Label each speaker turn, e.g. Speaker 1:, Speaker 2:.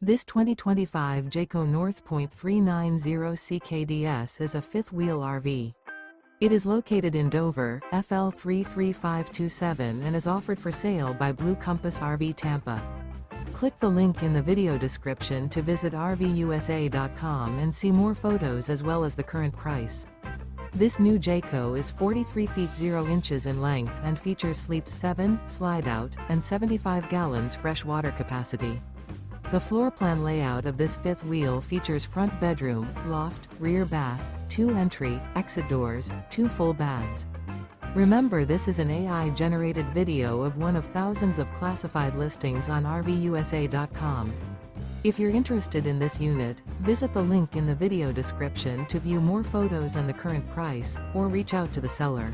Speaker 1: This 2025 Jayco North Point 390 CKDS is a fifth-wheel RV. It is located in Dover, FL 33527 and is offered for sale by Blue Compass RV Tampa. Click the link in the video description to visit RVUSA.com and see more photos as well as the current price. This new Jayco is 43 feet 0 inches in length and features sleeps 7, slide-out, and 75 gallons fresh water capacity. The floor plan layout of this fifth wheel features front bedroom, loft, rear bath, 2 entry, exit doors, 2 full baths. Remember, this is an AI-generated video of one of thousands of classified listings on RVUSA.com. If you're interested in this unit, visit the link in the video description to view more photos and the current price, or reach out to the seller.